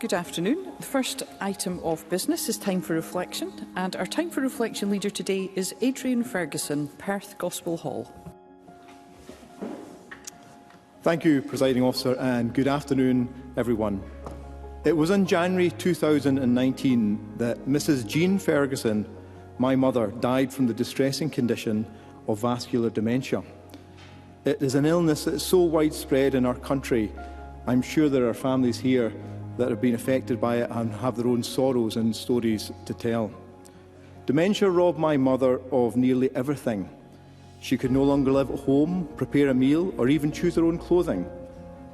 Good afternoon. The first item of business is time for reflection, and our time for reflection leader today is Adrian Ferguson, Perth Gospel Hall. Thank you, Presiding Officer, and good afternoon, everyone. It was in January 2019 that Mrs. Jean Ferguson, my mother, died from the distressing condition of vascular dementia. It is an illness that is so widespread in our country. I'm sure there are families here that have been affected by it and have their own sorrows and stories to tell. Dementia robbed my mother of nearly everything. She could no longer live at home, prepare a meal, or even choose her own clothing.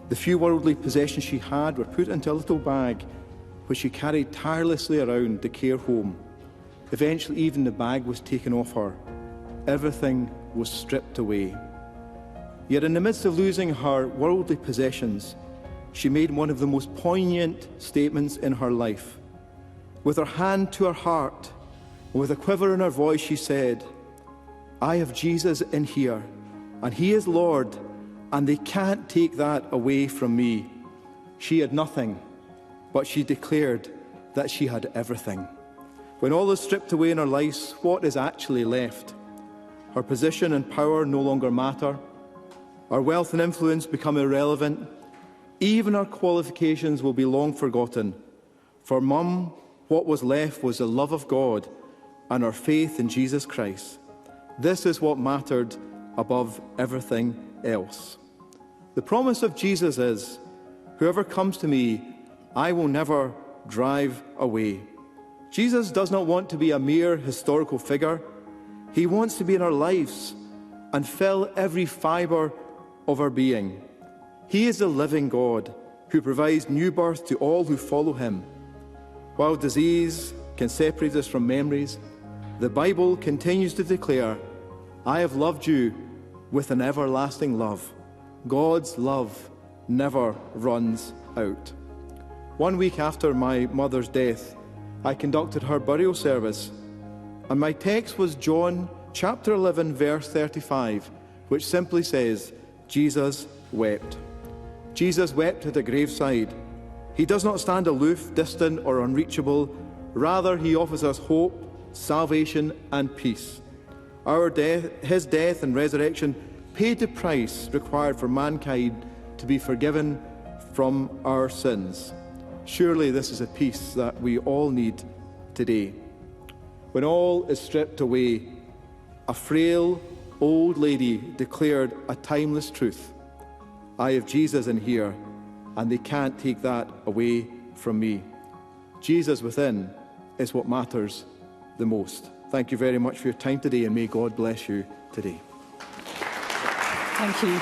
The few worldly possessions she had were put into a little bag, which she carried tirelessly around the care home. Eventually, even the bag was taken off her. Everything was stripped away. Yet in the midst of losing her worldly possessions, she made one of the most poignant statements in her life. With her hand to her heart, and with a quiver in her voice, she said, "I have Jesus in here, and He is Lord, and they can't take that away from me." She had nothing, but she declared that she had everything. When all is stripped away in our lives, what is actually left? Her position and power no longer matter. Our wealth and influence become irrelevant. Even our qualifications will be long forgotten. For Mum, what was left was the love of God and our faith in Jesus Christ. This is what mattered above everything else. The promise of Jesus is, "Whoever comes to me, I will never drive away." Jesus does not want to be a mere historical figure. He wants to be in our lives and fill every fibre of our being. He is the living God who provides new birth to all who follow Him. While disease can separate us from memories, the Bible continues to declare, "I have loved you with an everlasting love." God's love never runs out. 1 week after my mother's death, I conducted her burial service, and my text was John chapter 11, verse 35, which simply says, "Jesus wept." Jesus wept at the graveside. He does not stand aloof, distant, or unreachable. Rather, He offers us hope, salvation, and peace. His death and resurrection paid the price required for mankind to be forgiven from our sins. Surely this is a peace that we all need today. When all is stripped away, a frail old lady declared a timeless truth. "I have Jesus in here, and they can't take that away from me." Jesus within is what matters the most. Thank you very much for your time today, and may God bless you today. Thank you.